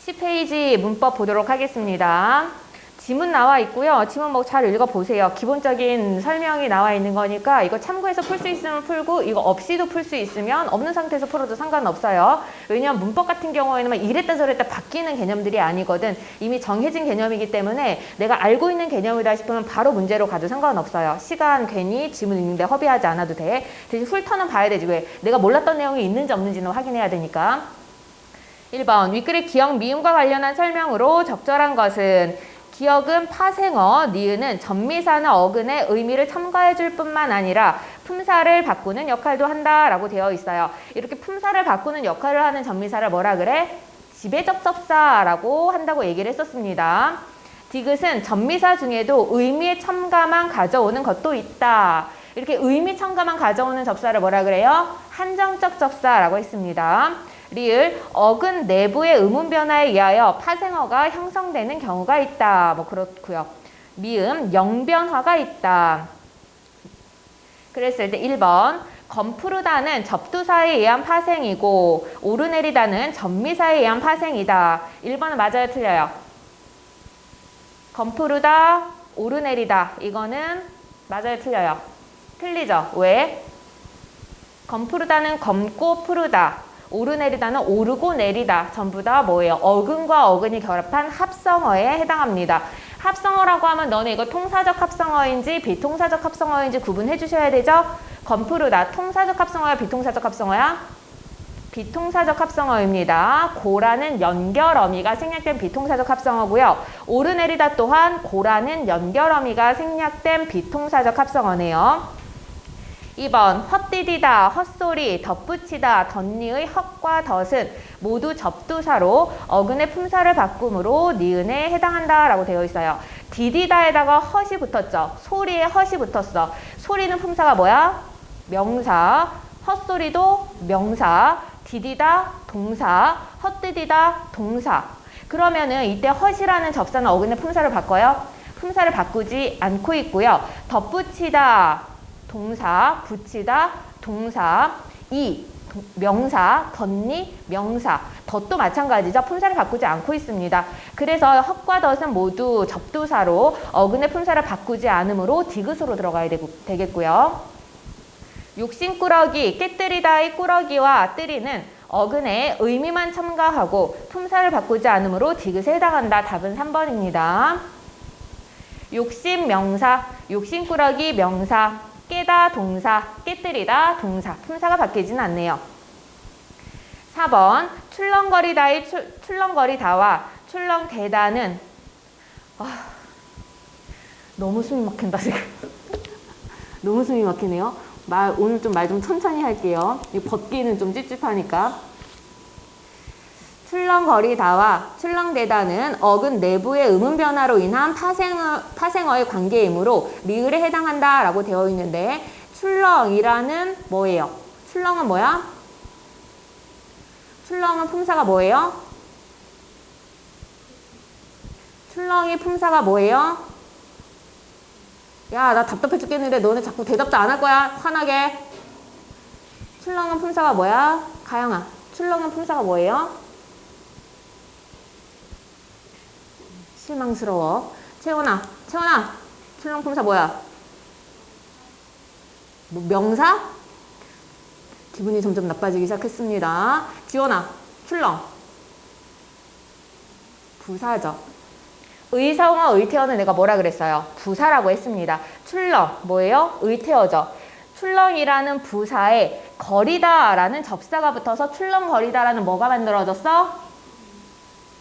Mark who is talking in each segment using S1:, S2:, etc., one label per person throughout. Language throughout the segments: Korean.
S1: 10페이지 문법 보도록 하겠습니다. 지문 나와 있고요. 지문 뭐 잘 읽어보세요. 기본적인 설명이 나와 있는 거니까 이거 참고해서 풀 수 있으면 풀고 이거 없이도 풀 수 있으면 없는 상태에서 풀어도 상관없어요. 왜냐하면 문법 같은 경우에는 이랬다 저랬다 바뀌는 개념들이 아니거든. 이미 정해진 개념이기 때문에 내가 알고 있는 개념이다 싶으면 바로 문제로 가도 상관없어요. 시간 괜히 지문 읽는데 허비하지 않아도 돼. 대신 훑어는 봐야 되지. 왜? 내가 몰랐던 내용이 있는지 없는지는 확인해야 되니까. 1번 윗글의 기억 미음과 관련한 설명으로 적절한 것은 기억은 파생어, 니은은 전미사나 어근의 의미를 첨가해 줄 뿐만 아니라 품사를 바꾸는 역할도 한다라고 되어 있어요. 이렇게 품사를 바꾸는 역할을 하는 전미사를 뭐라 그래? 지배적 접사라고 한다고 얘기를 했었습니다. 디귿은 전미사 중에도 의미의 첨가만 가져오는 것도 있다. 이렇게 의미 첨가만 가져오는 접사를 뭐라 그래요? 한정적 접사라고 했습니다. 리을, 어근 내부의 음운 변화에 의하여 파생어가 형성되는 경우가 있다. 뭐 그렇고요. 미음, 영변화가 있다. 그랬을 때 1번 검푸르다는 접두사에 의한 파생이고 오르내리다는 전미사에 의한 파생이다. 1번은 맞아요, 틀려요? 검푸르다, 오르내리다. 이거는 맞아요, 틀려요? 틀리죠? 왜? 검푸르다는 검고 푸르다. 오르내리다는 오르고 내리다. 전부 다 뭐예요? 어근과 어근이 결합한 합성어에 해당합니다. 합성어라고 하면 너네 이거 통사적 합성어인지 비통사적 합성어인지 구분해 주셔야 되죠? 검푸르다. 통사적 합성어야? 비통사적 합성어야? 비통사적 합성어입니다. 고라는 연결어미가 생략된 비통사적 합성어고요. 오르내리다 또한 고라는 연결어미가 생략된 비통사적 합성어네요. 2번 헛디디다, 헛소리, 덧붙이다, 덧니의 헛과 덧은 모두 접두사로 어근의 품사를 바꿈으로 니은에 해당한다라고 되어 있어요. 디디다에다가 헛이 붙었죠. 소리에 헛이 붙었어. 소리는 품사가 뭐야? 명사. 헛소리도 명사. 디디다 동사. 헛디디다 동사. 그러면은 이때 헛이라는 접사는 어근의 품사를 바꿔요? 품사를 바꾸지 않고 있고요. 덧붙이다 동사, 붙이다, 동사, 명사, 덧니, 명사. 덧도 마찬가지죠. 품사를 바꾸지 않고 있습니다. 그래서 헛과 덧은 모두 접두사로 어근의 품사를 바꾸지 않으므로 디귿으로 들어가야 되겠고요. 욕심꾸러기, 깨뜨리다의 꾸러기와 뜨리는 어근의 의미만 첨가하고 품사를 바꾸지 않으므로 디귿에 해당한다. 답은 3번입니다. 욕심 명사, 욕심꾸러기 명사. 깨다 동사, 깨뜨리다 동사, 품사가 바뀌지는 않네요. 4번 출렁거리다의 출렁거리다와 출렁대다는 너무 숨이 막힌다 지금. 너무 숨이 막히네요. 오늘 좀 말 좀 천천히 할게요. 이 벗기는 좀 찝찝하니까. 출렁거리다와 출렁대다는 어근 내부의 음운 변화로 인한 파생어의 관계이므로 리을에 해당한다라고 되어 있는데 출렁이라는 뭐예요? 출렁은 뭐야? 출렁은 품사가 뭐예요? 출렁이 품사가 뭐예요? 야, 나 답답해 죽겠는데 너네 자꾸 대답도 안 할 거야? 화나게. 출렁은 품사가 뭐야? 가영아, 출렁은 품사가 뭐예요? 실망스러워. 채원아, 출렁 품사 뭐야? 명사? 기분이 점점 나빠지기 시작했습니다. 지원아, 출렁. 부사죠. 의성어, 의태어는 내가 뭐라 그랬어요? 부사라고 했습니다. 출렁, 뭐예요? 의태어죠. 출렁이라는 부사에 거리다라는 접사가 붙어서 출렁거리다라는 뭐가 만들어졌어?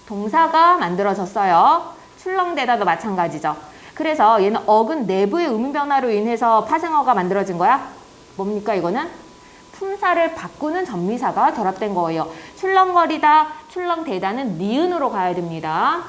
S1: 동사가 만들어졌어요. 출렁대다도 마찬가지죠. 그래서 얘는 어근 내부의 음운 변화로 인해서 파생어가 만들어진 거야? 뭡니까 이거는? 품사를 바꾸는 전미사가 결합된 거예요. 출렁거리다, 출렁대다는 니은으로 가야 됩니다.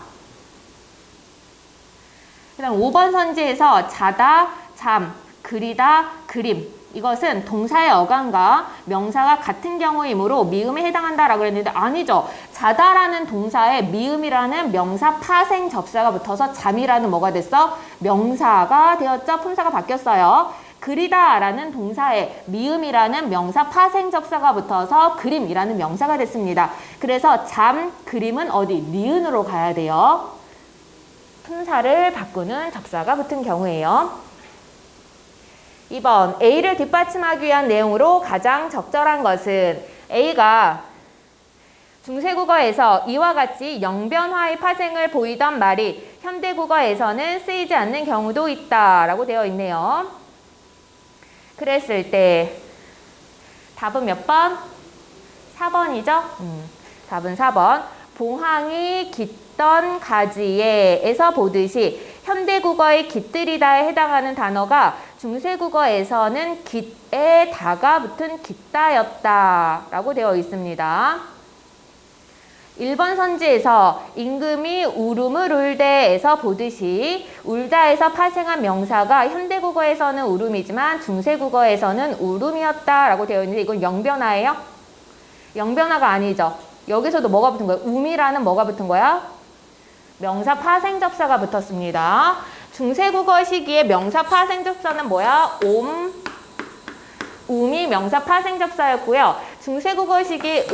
S1: 그 다음 5번 선지에서 자다, 잠, 그리다, 그림. 이것은 동사의 어간과 명사가 같은 경우이므로 미음에 해당한다라고 했는데 아니죠. 자다라는 동사에 미음이라는 명사 파생 접사가 붙어서 잠이라는 뭐가 됐어? 명사가 되었죠. 품사가 바뀌었어요. 그리다라는 동사에 미음이라는 명사 파생 접사가 붙어서 그림이라는 명사가 됐습니다. 그래서 잠, 그림은 어디? 니은으로 가야 돼요. 품사를 바꾸는 접사가 붙은 경우에요. 2번, A를 뒷받침하기 위한 내용으로 가장 적절한 것은 A가 중세국어에서 이와 같이 영변화의 파생을 보이던 말이 현대국어에서는 쓰이지 않는 경우도 있다라고 되어 있네요. 그랬을 때 답은 몇 번? 4번이죠? 답은 4번. 봉황이 깃던 가지에 에서 보듯이 현대국어의 깃들이다에 해당하는 단어가 중세국어에서는 깃에 다가 붙은 깃다였다 라고 되어 있습니다. 1번 선지에서 임금이 울음을 울대에서 보듯이 울다에서 파생한 명사가 현대국어에서는 울음이지만 중세국어에서는 울음이었다라고 되어 있는데 이건 영변화예요? 영변화가 아니죠. 여기서도 뭐가 붙은 거예요? um이라는 뭐가 붙은 거야? 명사 파생 접사가 붙었습니다. 중세국어 시기에 명사 파생 접사는 뭐야? um이 명사 파생 접사였고요. 중세국어 시기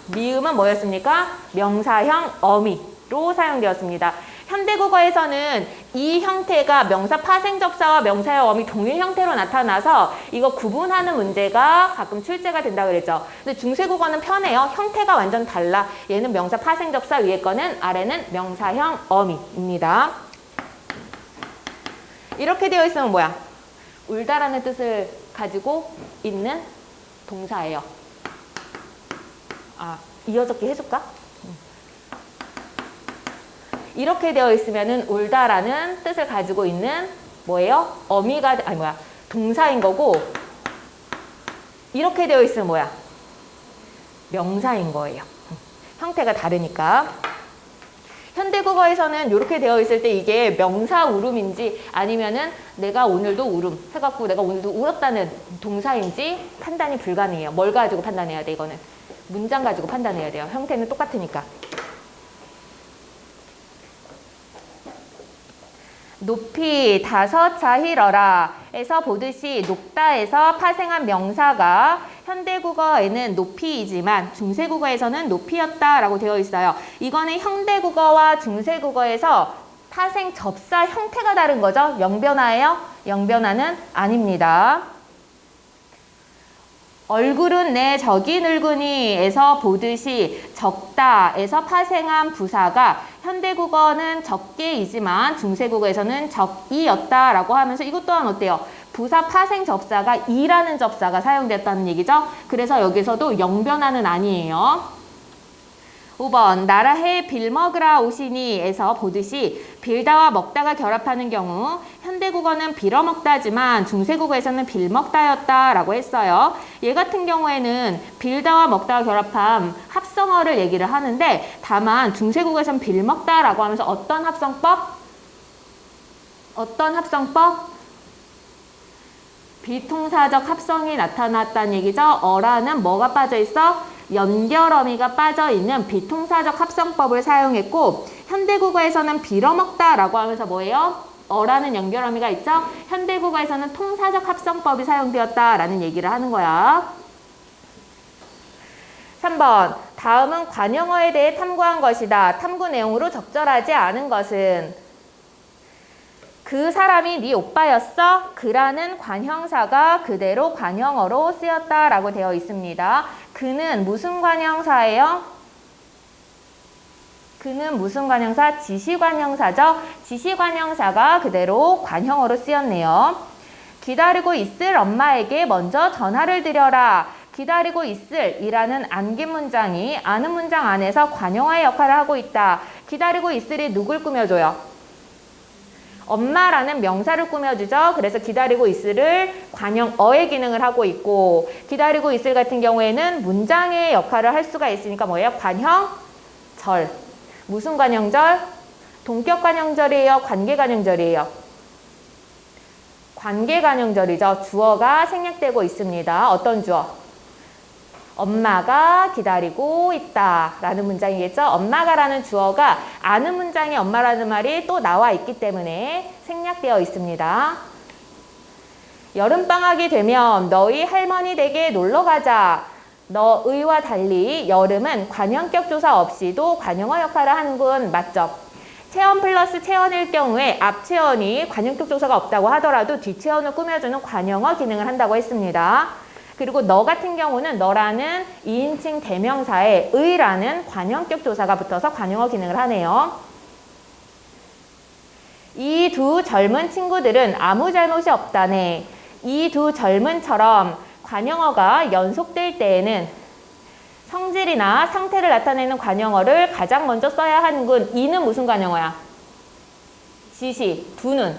S1: 미음은 뭐였습니까? 명사형 어미로 사용되었습니다. 현대국어에서는 이 형태가 명사 파생 접사와 명사형 어미 동일 형태로 나타나서 이거 구분하는 문제가 가끔 출제가 된다고 그랬죠. 근데 중세국어는 편해요. 형태가 완전 달라. 얘는 명사 파생 접사, 위에 거는 아래는 명사형 어미입니다. 이렇게 되어 있으면 뭐야? 울다라는 뜻을 가지고 있는 동사예요. 이어적기 해줄까? 이렇게 되어 있으면은 울다라는 뜻을 가지고 있는 뭐예요? 어미가 동사인 거고, 이렇게 되어 있으면 뭐야? 명사인 거예요. 형태가 다르니까. 현대국어에서는 이렇게 되어 있을 때 이게 명사 울음인지 아니면은 내가 오늘도 울음 해갖고 내가 오늘도 울었다는 동사인지 판단이 불가능해요. 뭘 가지고 판단해야 돼, 이거는? 문장 가지고 판단해야 돼요. 형태는 똑같으니까. 높이 다섯 자히러라 에서 보듯이 높다에서 파생한 명사가 현대국어에는 높이이지만 중세국어에서는 높이였다라고 되어 있어요. 이거는 현대국어와 중세국어에서 파생 접사 형태가 다른 거죠. 영변화예요? 영변화는 아닙니다. 얼굴은 내 적이 늙으니에서 보듯이 적다에서 파생한 부사가 현대국어는 적게이지만 중세국어에서는 적이였다라고 하면서 이것 또한 어때요? 부사 파생 접사가 이라는 접사가 사용됐다는 얘기죠. 그래서 여기서도 영변화는 아니에요. 5번 나라해 빌먹으라 오시니에서 보듯이 빌다와 먹다가 결합하는 경우 현대국어는 빌어먹다지만 중세국어에서는 빌먹다였다라고 했어요. 얘 같은 경우에는 빌다와 먹다가 결합한 합성어를 얘기를 하는데 다만 중세국어에서는 빌먹다라고 하면서 어떤 합성법? 어떤 합성법? 비통사적 합성이 나타났다는 얘기죠. 어라는 뭐가 빠져있어? 연결어미가 빠져있는 비통사적 합성법을 사용했고 현대국어에서는 빌어먹다라고 하면서 뭐예요? 어라는 연결어미가 있죠? 현대국어에서는 통사적 합성법이 사용되었다라는 얘기를 하는 거야. 3번 다음은 관형어에 대해 탐구한 것이다. 탐구 내용으로 적절하지 않은 것은 그 사람이 네 오빠였어? 그라는 관형사가 그대로 관형어로 쓰였다라고 되어 있습니다. 그는 무슨 관형사예요? 그는 무슨 관형사? 지시관형사죠. 지시관형사가 그대로 관형어로 쓰였네요. 기다리고 있을 엄마에게 먼저 전화를 드려라. 기다리고 있을 이라는 안긴 문장이 아는 문장 안에서 관형어의 역할을 하고 있다. 기다리고 있을이 누굴 꾸며줘요? 엄마라는 명사를 꾸며주죠. 그래서 기다리고 있을을 관형어의 기능을 하고 있고 기다리고 있을 같은 경우에는 문장의 역할을 할 수가 있으니까 뭐예요? 관형절. 무슨 관형절? 동격관형절이에요? 관계관형절이에요? 관계관형절이죠. 주어가 생략되고 있습니다. 어떤 주어? 엄마가 기다리고 있다 라는 문장이겠죠. 엄마가 라는 주어가 아는 문장에 엄마라는 말이 또 나와 있기 때문에 생략되어 있습니다. 여름방학이 되면 너희 할머니 댁에 놀러 가자. 너의와 달리 여름은 관형격 조사 없이도 관용어 역할을 하는군. 맞죠? 체언 플러스 체언일 경우에 앞 체언이 관형격 조사가 없다고 하더라도 뒷 체언을 꾸며주는 관용어 기능을 한다고 했습니다. 그리고 너 같은 경우는 너라는 2인칭 대명사에 의라는 관형격 조사가 붙어서 관용어 기능을 하네요. 이 두 젊은 친구들은 아무 잘못이 없다네. 이 두 젊은처럼 관형어가 연속될 때에는 성질이나 상태를 나타내는 관형어를 가장 먼저 써야 하는군. 이는 무슨 관형어야? 지시, 두는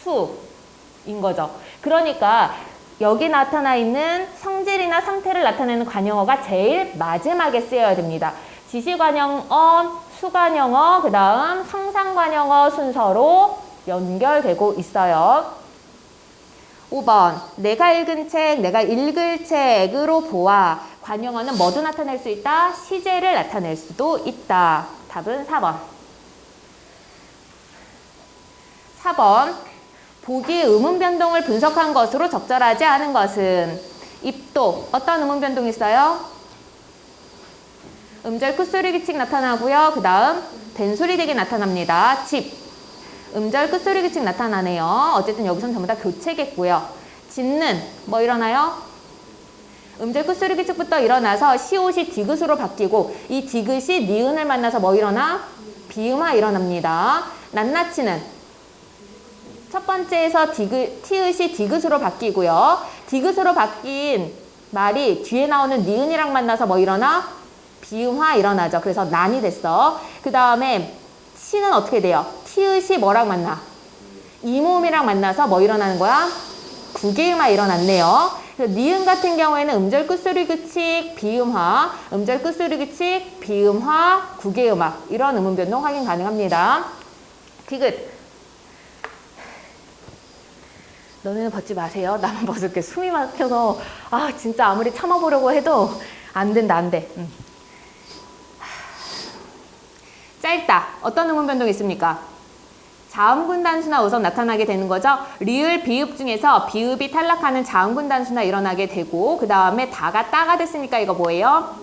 S1: 수인 거죠. 그러니까 여기 나타나 있는 성질이나 상태를 나타내는 관형어가 제일 마지막에 쓰여야 됩니다. 지시관형어, 수관형어, 그 다음 상상관형어 순서로 연결되고 있어요. 5번, 내가 읽은 책, 내가 읽을 책으로 보아. 관형어는 뭐도 나타낼 수 있다? 시제를 나타낼 수도 있다. 답은 4번. 4번, 보기 의문 변동을 분석한 것으로 적절하지 않은 것은 입도. 어떤 의문 변동이 있어요? 음절 끝소리 규칙 나타나고요. 그 다음 된소리 대기 나타납니다. 집. 음절 끝소리 규칙 나타나네요. 어쨌든 여기선 전부 다 교체겠고요. 짖는 뭐 일어나요? 음절 끝소리 규칙부터 일어나서 시옷이 디귿으로 바뀌고 이 디귿이 니은을 만나서 뭐 일어나? 비음화 일어납니다. 낱낱이는 첫 번째에서 티읕이 디귿으로 바뀌고요. 디귿으로 바뀐 말이 뒤에 나오는 니은이랑 만나서 뭐 일어나? 비음화 일어나죠. 그래서 난이 됐어. 그 다음에 시는 어떻게 돼요? 티읕이 뭐랑 만나? 이모음이랑 만나서 뭐 일어나는 거야? 구개음화 일어났네요. 그래서 니은 같은 경우에는 음절 끝소리 규칙, 비음화, 음절 끝소리 규칙, 비음화, 구개음화 이런 음운 변동 확인 가능합니다. 디귿. 너네는 벗지 마세요. 나만 벗을게. 숨이 막혀서 진짜 아무리 참아보려고 해도 안 된다, 안 돼. 짧다. 어떤 음운 변동이 있습니까? 자음군 단수나 우선 나타나게 되는 거죠. 리을, 비읍 중에서 비읍이 탈락하는 자음군 단수나 일어나게 되고 그 다음에 다가 따가 됐으니까 이거 뭐예요?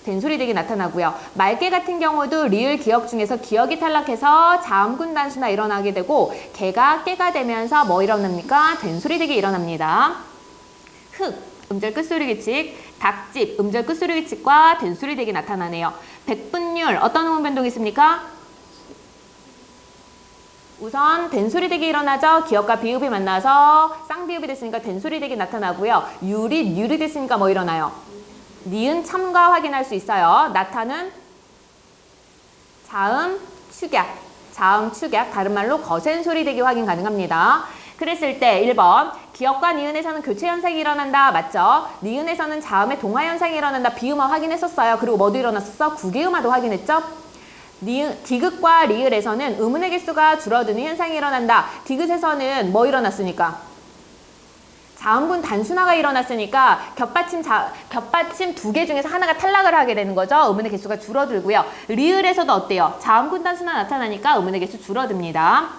S1: 된소리 대기 나타나고요. 말개 같은 경우도 리을, 기역 중에서 기역이 탈락해서 자음군 단수나 일어나게 되고 개가 깨가 되면서 뭐 일어납니까? 된소리 대기 일어납니다. 흑, 음절 끝소리 규칙, 닭집, 음절 끝소리 규칙과 된소리 대기 나타나네요. 백분율, 어떤 음운 변동이 있습니까? 우선 된소리 대기 일어나죠. 기역과 비읍이 만나서 쌍비읍이 됐으니까 된소리 대기 나타나고요. 유리 됐으니까 뭐 일어나요? 니은 참가 확인할 수 있어요. 나타는 자음 축약, 자음 축약, 다른 말로 거센 소리 대기 확인 가능합니다. 그랬을 때 1번 기역과 니은에서는 교체 현상이 일어난다. 맞죠? 니은에서는 자음의 동화 현상이 일어난다. 비음화 확인했었어요. 그리고 뭐도 일어났었어? 구개음화도 확인했죠? 디귿과 리을에서는 음운의 개수가 줄어드는 현상이 일어난다. 디귿에서는 뭐 일어났으니까? 자음군 단순화가 일어났으니까 겹받침 2개 중에서 하나가 탈락을 하게 되는 거죠. 음운의 개수가 줄어들고요. 리을에서도 어때요? 자음군 단순화 나타나니까 음운의 개수 줄어듭니다.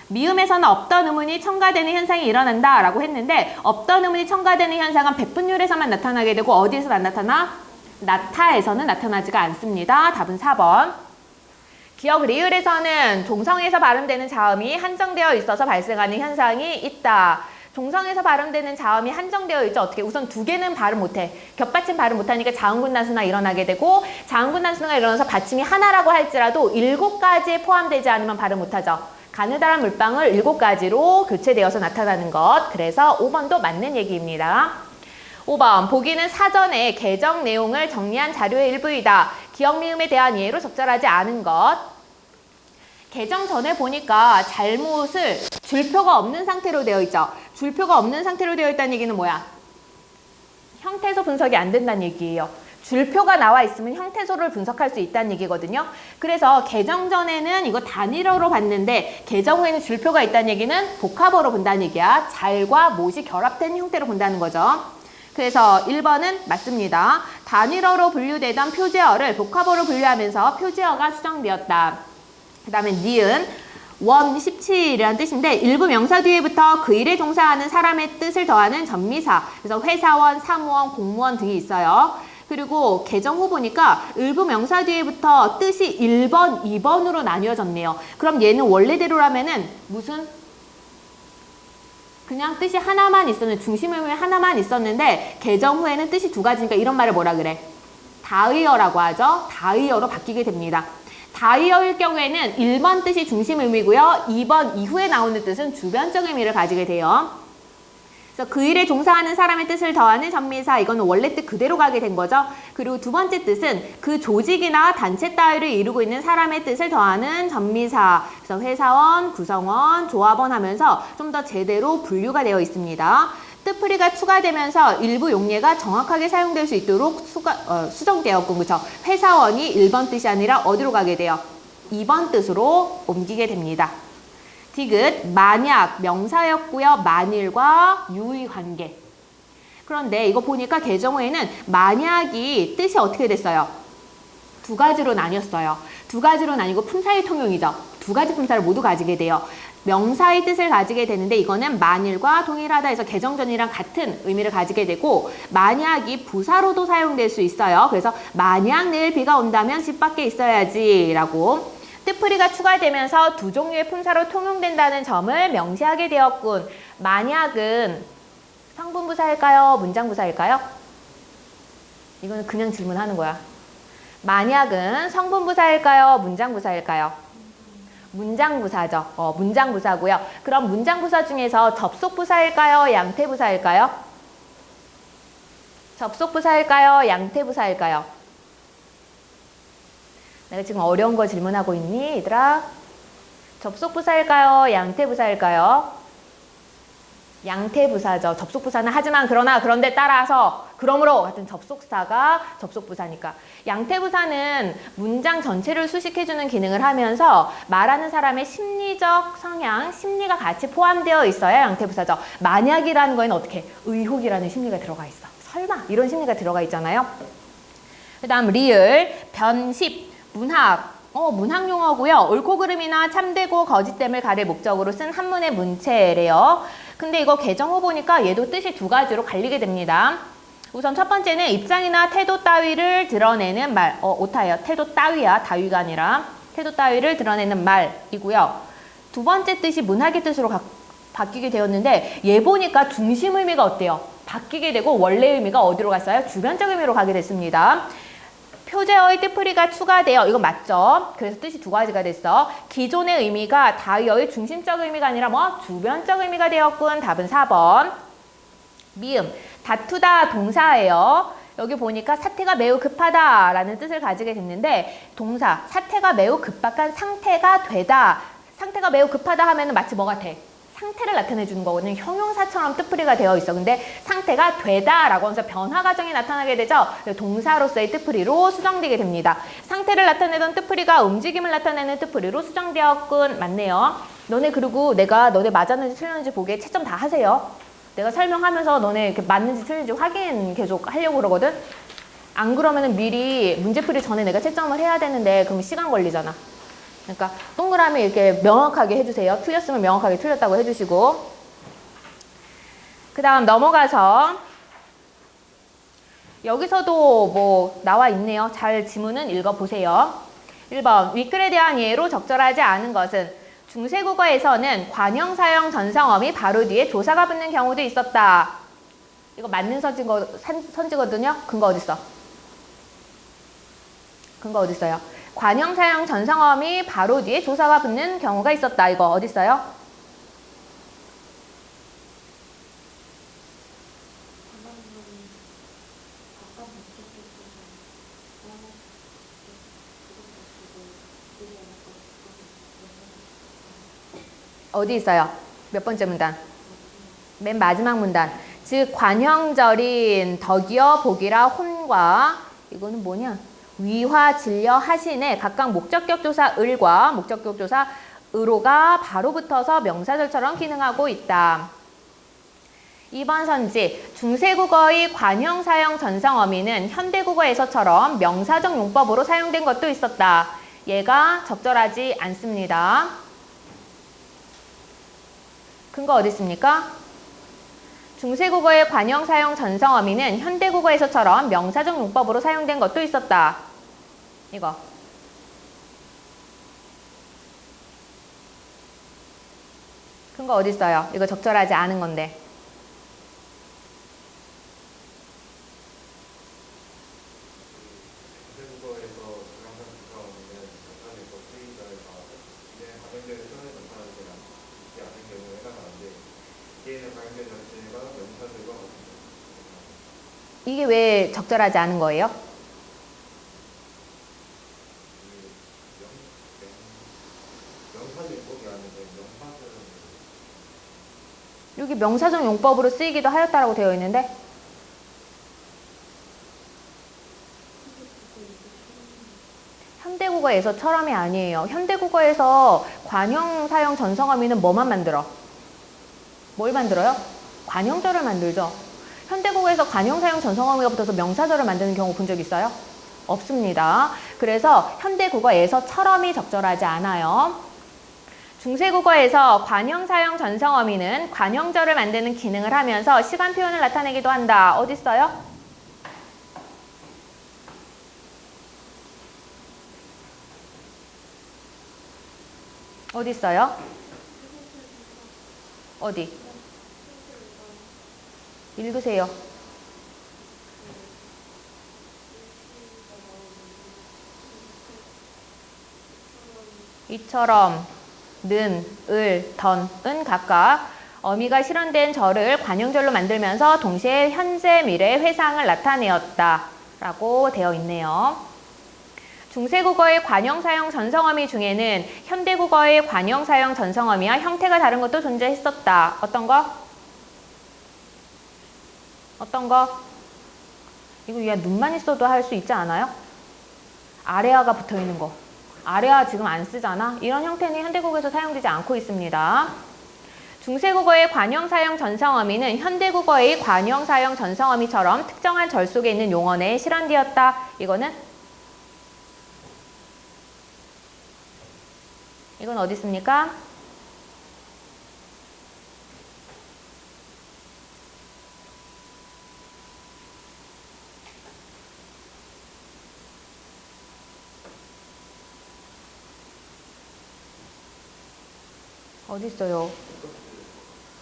S1: 미음에서는 없던 음운이 첨가되는 현상이 일어난다 라고 했는데 없던 음운이 첨가되는 현상은 백분율에서만 나타나게 되고 어디에서는 안 나타나? 나타에서는 나타나지가 않습니다. 답은 4번. 기역 리을에서는 동성에서 발음되는 자음이 한정되어 있어서 발생하는 현상이 있다. 동성에서 발음되는 자음이 한정되어 있죠. 어떻게? 우선 2개는 발음 못해. 겹받침 발음 못하니까 자음군 단수나 일어나게 되고 자음군 단수가 일어나서 받침이 하나라고 할지라도 7가지에 포함되지 않으면 발음 못하죠. 가느다란 물방울 7가지로 교체되어서 나타나는 것. 그래서 5번도 맞는 얘기입니다. 5번, 보기는 사전에 개정 내용을 정리한 자료의 일부이다. 기역 미음에 대한 이해로 적절하지 않은 것. 개정 전에 보니까 잘못을 줄표가 없는 상태로 되어 있죠. 줄표가 없는 상태로 되어 있다는 얘기는 뭐야? 형태소 분석이 안 된다는 얘기예요. 줄표가 나와 있으면 형태소를 분석할 수 있다는 얘기거든요. 그래서 개정 전에는 이거 단일어로 봤는데 개정 후에는 줄표가 있다는 얘기는 복합어로 본다는 얘기야. 잘과 못이 결합된 형태로 본다는 거죠. 그래서 1번은 맞습니다. 단일어로 분류되던 표제어를 복합어로 분류하면서 표제어가 수정되었다. 그 다음에 니은, 원 17이라는 뜻인데 일부 명사 뒤에부터 그 일에 종사하는 사람의 뜻을 더하는 전미사. 그래서 회사원, 사무원, 공무원 등이 있어요. 그리고 개정 후 보니까 일부 명사 뒤에부터 뜻이 1번, 2번으로 나뉘어졌네요. 그럼 얘는 원래대로라면은 무슨? 그냥 뜻이 하나만 있었는데 중심 의미 하나만 있었는데 개정 후에는 뜻이 두 가지니까 이런 말을 뭐라 그래? 다의어라고 하죠. 다의어로 바뀌게 됩니다. 다의어일 경우에는 1번 뜻이 중심 의미고요. 2번 이후에 나오는 뜻은 주변적 의미를 가지게 돼요. 그래서 그 일에 종사하는 사람의 뜻을 더하는 전미사, 이거는 원래 뜻 그대로 가게 된 거죠. 그리고 두 번째 뜻은 그 조직이나 단체 따위를 이루고 있는 사람의 뜻을 더하는 전미사. 그래서 회사원, 구성원, 조합원 하면서 좀 더 제대로 분류가 되어 있습니다. 뜻풀이가 추가되면서 일부 용례가 정확하게 사용될 수 있도록 수정되었군. 그쵸? 회사원이 1번 뜻이 아니라 어디로 가게 돼요? 2번 뜻으로 옮기게 됩니다. 디귿, 만약 명사였고요. 만일과 유의 관계. 그런데 이거 보니까 개정 후에는 만약이 뜻이 어떻게 됐어요? 두 가지로 나뉘었어요. 두 가지로 나뉘고 품사의 통용이죠. 두 가지 품사를 모두 가지게 돼요. 명사의 뜻을 가지게 되는데 이거는 만일과 동일하다 해서 개정전이랑 같은 의미를 가지게 되고 만약이 부사로도 사용될 수 있어요. 그래서 만약 내일 비가 온다면 집 밖에 있어야지 라고 뜻풀이가 추가되면서 두 종류의 품사로 통용된다는 점을 명시하게 되었군. 만약은 성분부사일까요? 문장부사일까요? 이거는 그냥 질문하는 거야. 만약은 성분부사일까요? 문장부사일까요? 문장부사죠. 문장부사고요. 그럼 문장부사 중에서 접속부사일까요? 양태부사일까요? 접속부사일까요? 양태부사일까요? 내가 지금 어려운 거 질문하고 있니, 얘들아? 접속부사일까요? 양태부사일까요? 양태부사죠. 접속부사는 하지만 그러나 그런데 따라서 그러므로 같은 접속사가 접속부사니까. 양태부사는 문장 전체를 수식해주는 기능을 하면서 말하는 사람의 심리적 성향, 심리가 같이 포함되어 있어야 양태부사죠. 만약이라는 거에는 어떻게? 의혹이라는 심리가 들어가 있어. 설마 이런 심리가 들어가 있잖아요. 그 다음 리을, 변십, 문학. 문학 용어고요. 옳고 그름이나 참되고 거짓됨을 가릴 목적으로 쓴 한문의 문체래요. 근데 이거 개정 후 보니까 얘도 뜻이 두 가지로 갈리게 됩니다. 우선 첫 번째는 입장이나 태도 따위를 드러내는 말. 오타예요. 태도 따위야. 다위가 아니라. 태도 따위를 드러내는 말이고요. 두 번째 뜻이 문학의 뜻으로 바뀌게 되었는데 얘 보니까 중심 의미가 어때요? 바뀌게 되고 원래 의미가 어디로 갔어요? 주변적 의미로 가게 됐습니다. 표제어의 뜻풀이가 추가되어, 이건 맞죠? 그래서 뜻이 두 가지가 됐어. 기존의 의미가 다의어의 중심적 의미가 아니라 주변적 의미가 되었군. 답은 4번. 미음, 다투다 동사예요. 여기 보니까 사태가 매우 급하다라는 뜻을 가지게 됐는데 동사, 사태가 매우 급박한 상태가 되다. 상태가 매우 급하다 하면은 마치 뭐 같아? 상태를 나타내주는 거거든요. 형용사처럼 뜻풀이가 되어 있어. 근데 상태가 되다라고 하면서 변화 과정이 나타나게 되죠. 동사로서의 뜻풀이로 수정되게 됩니다. 상태를 나타내던 뜻풀이가 움직임을 나타내는 뜻풀이로 수정되었군. 맞네요. 너네 그리고 내가 너네 맞았는지 틀렸는지 보기에 채점 다 하세요. 내가 설명하면서 너네 이렇게 맞는지 틀린지 확인 계속 하려고 그러거든. 안 그러면은 미리 문제풀이 전에 내가 채점을 해야 되는데 그럼 시간 걸리잖아. 그러니까 동그라미 이렇게 명확하게 해주세요. 틀렸으면 명확하게 틀렸다고 해주시고. 그 다음 넘어가서 여기서도 뭐 나와 있네요. 잘 지문은 읽어보세요. 1번 윗글에 대한 예로 적절하지 않은 것은 중세국어에서는 관형사형 전성어미 바로 뒤에 조사가 붙는 경우도 있었다. 이거 맞는 선지거든요. 근거 어딨어? 근거 어딨어요? 관형사형 전성어미 바로 뒤에 조사가 붙는 경우가 있었다. 이거 어딨어요? 어디 있어요? 몇 번째 문단? 맨 마지막 문단. 즉 관형절인 덕이여 복이라 혼과 이거는 뭐냐? 위화 진려 하신에 각각 목적격 조사 을과 목적격 조사 으로가 바로 붙어서 명사절처럼 기능하고 있다. 2번 선지, 중세국어의 관형사형 전성어미는 현대국어에서처럼 명사적 용법으로 사용된 것도 있었다. 얘가 적절하지 않습니다. 근거 어디 있습니까? 중세국어의 관형 사용 전성 어미는 현대국어에서처럼 명사적 용법으로 사용된 것도 있었다. 이거. 근거 어디 있어요? 이거 적절하지 않은 건데. 이게 왜 적절하지 않은 거예요? 여기 명사적 용법으로 쓰이기도 하였다라고 되어 있는데 현대국어에서처럼이 아니에요. 현대국어에서 관형 사용 전성어미는 뭐만 만들어? 뭘 만들어요? 관형절을 만들죠. 현대국어에서 관형 사용 전성어미가 붙어서 명사절을 만드는 경우 본 적 있어요? 없습니다. 그래서 현대국어에서처럼이 적절하지 않아요. 중세국어에서 관형 사용 전성어미는 관형절을 만드는 기능을 하면서 시간 표현을 나타내기도 한다. 어디 있어요? 어디 있어요? 어디? 읽으세요. 이처럼, 는, 을, 던은 각각 어미가 실현된 절을 관형절로 만들면서 동시에 현재, 미래, 회상을 나타내었다 라고 되어 있네요. 중세국어의 관형 사용 전성어미 중에는 현대국어의 관형 사용 전성어미와 형태가 다른 것도 존재했었다. 어떤 거? 어떤 거? 이거 그냥 눈만 있어도 할 수 있지 않아요? 아래아가 붙어있는 거. 아래아 지금 안 쓰잖아? 이런 형태는 현대국어에서 사용되지 않고 있습니다. 중세국어의 관형 사용 전성어미는 현대국어의 관형 사용 전성어미처럼 특정한 절 속에 있는 용언에 실현되었다. 이거는 이건 어디 있습니까? 어디 있어요?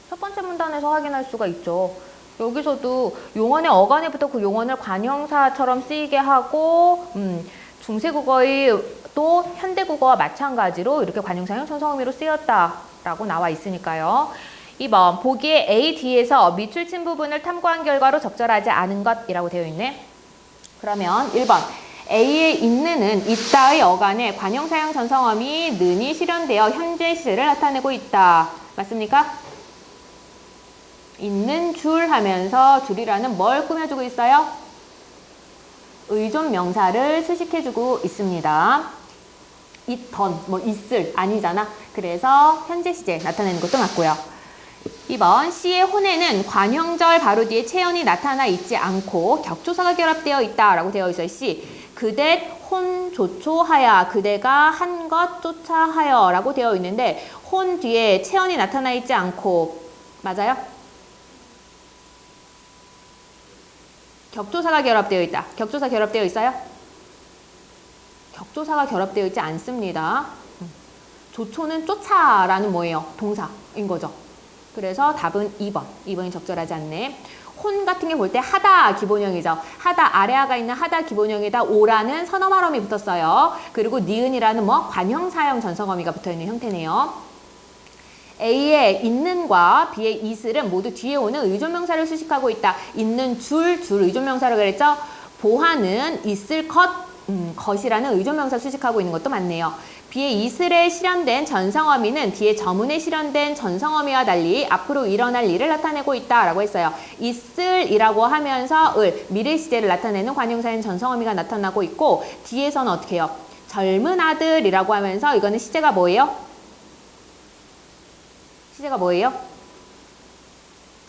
S1: 첫 번째 문단에서 확인할 수가 있죠. 여기서도 용언의 어간에부터 그 용언을 관형사처럼 쓰이게 하고 중세국어의 또 현대국어와 마찬가지로 이렇게 관형사용 전성어미로 쓰였다라고 나와 있으니까요. 2번 보기에 A, D에서 밑줄친 부분을 탐구한 결과로 적절하지 않은 것이라고 되어 있네. 그러면 1번 A에 있는은 있다의 어간에 관형사용 전성어미 는이 실현되어 현재 시제를 나타내고 있다. 맞습니까? 있는 줄 하면서 줄이라는 뭘 꾸며주고 있어요? 의존 명사를 수식해주고 있습니다. 있던, 뭐 있을 아니잖아. 그래서 현재 시제 나타내는 것도 맞고요. 2번 C의 혼에는 관형절 바로 뒤에 체연이 나타나 있지 않고 격조사가 결합되어 있다라고 되어 있어요. C. 그대 혼 조초하야 그대가 한 것 쫓아하여 라고 되어 있는데 혼 뒤에 체연이 나타나 있지 않고 맞아요? 격조사가 결합되어 있다. 격조사 결합되어 있어요? 격조사가 결합되어 있지 않습니다. 조초는 쫓아라는 뭐예요? 동사인 거죠. 그래서 답은 2번. 2번이 적절하지 않네. 혼 같은 게 볼 때 하다 기본형이죠. 하다 아래아가 있는 하다 기본형에다 오라는 선어말어미 붙었어요. 그리고 니은이라는 뭐 관형사형 전성어미가 붙어있는 형태네요. A의 있는과 B의 있을은 모두 뒤에 오는 의존명사를 수식하고 있다. 있는 줄 의존명사라고 그랬죠. 보하는 있을 것이라는 의존명사 수식하고 있는 것도 맞네요. B의 이슬에 실현된 전성어미는 뒤에 저문에 실현된 전성어미와 달리 앞으로 일어날 일을 나타내고 있다라고 했어요. 있을이라고 하면서 미래 시제를 나타내는 관형사인 전성어미가 나타나고 있고 뒤에서는 어떻게 해요? 젊은 아들이라고 하면서 이거는 시제가 뭐예요? 시제가 뭐예요?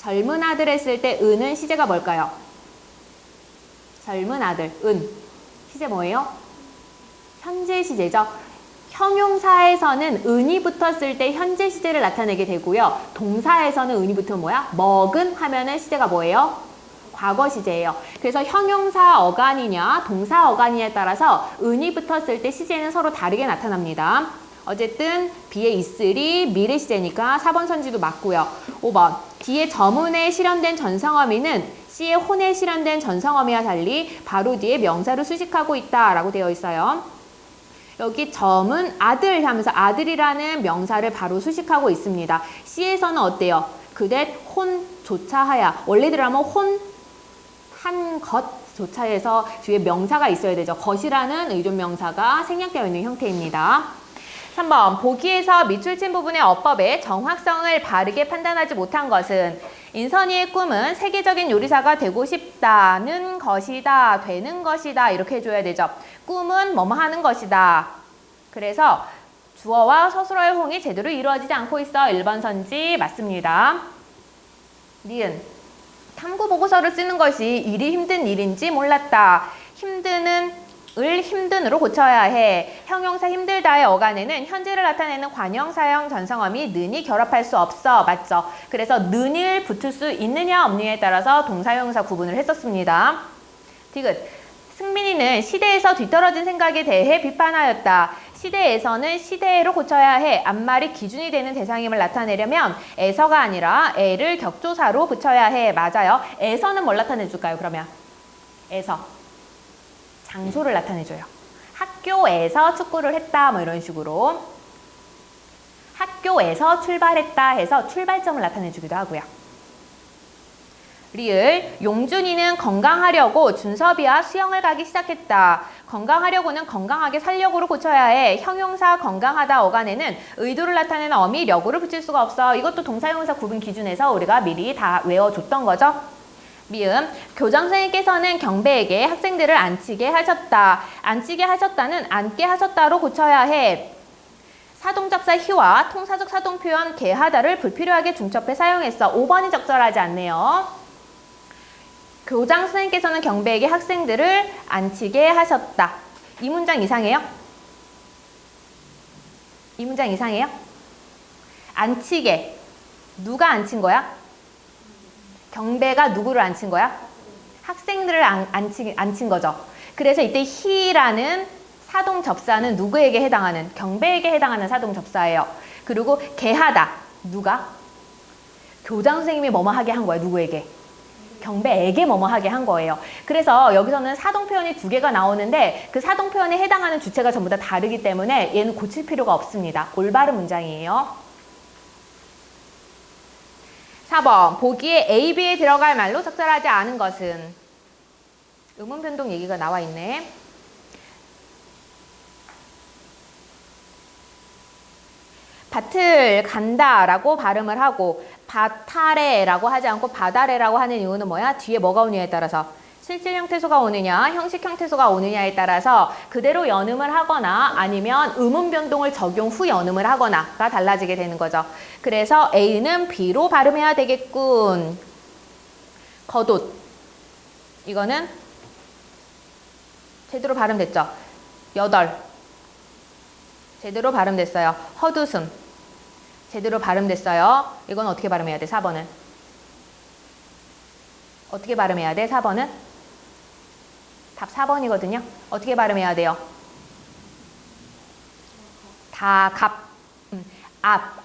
S1: 젊은 아들 했을 때 은은 시제가 뭘까요? 젊은 아들, 은. 시제 뭐예요? 현재 시제죠.
S2: 형용사에서는 은이 붙었을 때 현재 시제를 나타내게 되고요. 동사에서는 은이 붙으면 뭐야? 먹은 하면은 시제가 뭐예요? 과거 시제예요. 그래서 형용사 어간이냐 동사 어간이냐에 따라서 은이 붙었을 때 시제는 서로 다르게 나타납니다. 어쨌든 B에 있으리 미래 시제니까 4번 선지도 맞고요. 5번 D의 저문에 실현된 전성어미는 C의 혼에 실현된 전성어미와 달리 바로 뒤에 명사로 수식하고 있다라고 되어 있어요. 여기 점은 아들 하면서 아들이라는 명사를 바로 수식하고 있습니다. C에서는 어때요? 그대 혼조차 하야. 원래대로 하면 혼, 한 것조차에서 뒤에 명사가 있어야 되죠. 것이라는 의존명사가 생략되어 있는 형태입니다. 3번 보기에서 밑줄친 부분의 어법의 정확성을 바르게 판단하지 못한 것은 인선이의 꿈은 세계적인 요리사가 되고 싶다는 것이다, 되는 것이다 이렇게 해줘야 되죠. 꿈은 뭐뭐 하는 것이다. 그래서 주어와 서술어의 호응이 제대로 이루어지지 않고 있어. 1번 선지 맞습니다. 니은 탐구 보고서를 쓰는 것이 일이 힘든 일인지 몰랐다. 힘드는 을 힘든으로 고쳐야 해. 형용사 힘들다의 어간에는 현재를 나타내는 관형사형 전성어미 는이 결합할 수 없어. 맞죠? 그래서 는을 붙을 수 있느냐 없느냐에 따라서 동사형용사 구분을 했었습니다. 디귿 승민이는 시대에서 뒤떨어진 생각에 대해 비판하였다. 시대에서는 시대로 고쳐야 해. 앞말이 기준이 되는 대상임을 나타내려면 에서가 아니라 에를 격조사로 붙여야 해. 맞아요. 에서는 뭘 나타내줄까요? 그러면 에서 장소를 나타내줘요. 학교에서 축구를 했다 뭐 이런 식으로 학교에서 출발했다 해서 출발점을 나타내주기도 하고요. 리을 용준이는 건강하려고 준섭이와 수영을 가기 시작했다. 건강하려고는 건강하게 살려고로 고쳐야 해. 형용사 건강하다 어간에는 의도를 나타내는 어미 려고를 붙일 수가 없어. 이것도 동사형용사 구분 기준에서 우리가 미리 다 외워줬던 거죠. 미음, 교장선생님께서는 경배에게 학생들을 앉히게 하셨다. 앉히게 하셨다는 앉게 하셨다로 고쳐야 해. 사동작사 히와 통사적 사동표현 개하다를 불필요하게 중첩해 사용했어. 5번이 적절하지 않네요. 교장선생님께서는 경배에게 학생들을 앉히게 하셨다. 이 문장 이상해요? 이 문장 이상해요? 앉히게. 누가 앉힌 거야? 경배가 누구를 앉힌 거야? 학생들을 앉힌 거죠. 그래서 이때 he라는 사동 접사는 누구에게 해당하는? 경배에게 해당하는 사동 접사예요. 그리고 개하다. 누가? 교장 선생님이 뭐뭐 하게 한 거예요. 누구에게? 경배에게 뭐뭐 하게 한 거예요. 그래서 여기서는 사동 표현이 두 개가 나오는데 그 사동 표현에 해당하는 주체가 전부 다 다르기 때문에 얘는 고칠 필요가 없습니다. 올바른 문장이에요. 4번 보기에 A, B에 들어갈 말로 적절하지 않은 것은 의문 변동 얘기가 나와 있네. 밭을 간다라고 발음을 하고 밭아래라고 하지 않고 바다래라고 하는 이유는 뭐야? 뒤에 뭐가 오느냐에 따라서 실질 형태소가 오느냐, 형식 형태소가 오느냐에 따라서 그대로 연음을 하거나 아니면 의문 변동을 적용 후 연음을 하거나가 달라지게 되는 거죠. 그래서 A는 B로 발음해야 되겠군. 겉옷. 이거는 제대로 발음됐죠? 8. 제대로 발음됐어요. 헛웃음. 제대로 발음됐어요. 이건 어떻게 발음해야 돼? 4번은. 어떻게 발음해야 돼? 4번은? 답 4번이거든요. 어떻게 발음해야 돼요? 다갑.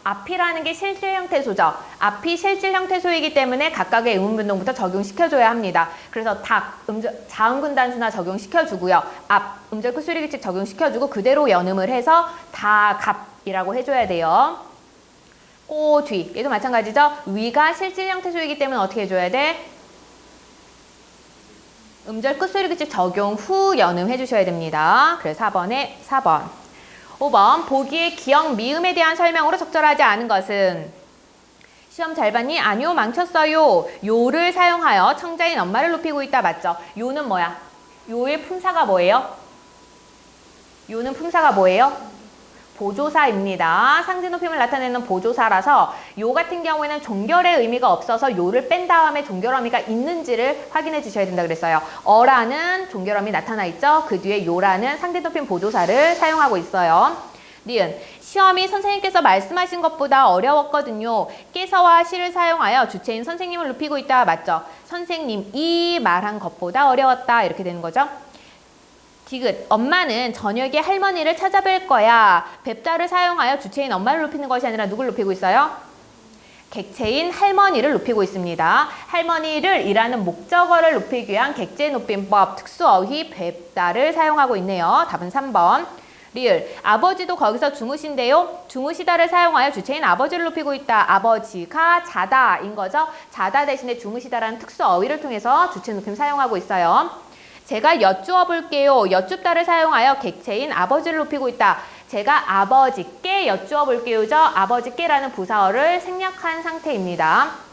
S2: 앞이라는 게 실질 형태소죠. 앞이 실질 형태소이기 때문에 각각의 의문변동부터 적용시켜줘야 합니다. 그래서 자음근 단수나 적용시켜주고요. 앞, 음절 끝소리 규칙 적용시켜주고 그대로 연음을 해서 다갑이라고 해줘야 돼요. 꼬, 뒤. 얘도 마찬가지죠. 위가 실질 형태소이기 때문에 어떻게 해줘야 돼? 음절 끝소리 규칙 적용 후 연음해 주셔야 됩니다. 그래서 4번에 4번. 5번 보기의 기억 미음에 대한 설명으로 적절하지 않은 것은 시험 잘 봤니? 아니요 망쳤어요. 요를 사용하여 청자인 엄마를 높이고 있다. 맞죠? 요는 뭐야? 요의 품사가 뭐예요? 요는 품사가 뭐예요? 보조사입니다. 상대 높임을 나타내는 보조사라서 요 같은 경우에는 종결의 의미가 없어서 요를 뺀 다음에 종결 어미가 있는지를 확인해 주셔야 된다 그랬어요. 어라는 종결 어미 나타나 있죠. 그 뒤에 요라는 상대 높임 보조사를 사용하고 있어요.
S1: 니은. 시험이 선생님께서 말씀하신 것보다 어려웠거든요. 깨서와 시를 사용하여 주체인 선생님을 높이고 있다. 맞죠? 선생님이 말한 것보다 어려웠다. 이렇게 되는 거죠. 디귿. 엄마는 저녁에 할머니를 찾아뵐 거야. 뵙다를 사용하여 주체인 엄마를 높이는 것이 아니라 누굴 높이고 있어요? 객체인 할머니를 높이고 있습니다. 할머니를 이라는 목적어를 높이기 위한 객체 높임법 특수어휘 뵙다를 사용하고 있네요. 답은 3번. 리을. 아버지도 거기서 주무신대요. 주무시다를 사용하여 주체인 아버지를 높이고 있다. 아버지가 자다인 거죠. 자다 대신에 주무시다라는 특수어휘를 통해서 주체 높임 사용하고 있어요. 제가 여쭈어 볼게요. 여쭙다를 사용하여 객체인 아버지를 높이고 있다. 제가 아버지께 여쭈어 볼게요죠. 아버지께라는 부사어를 생략한 상태입니다.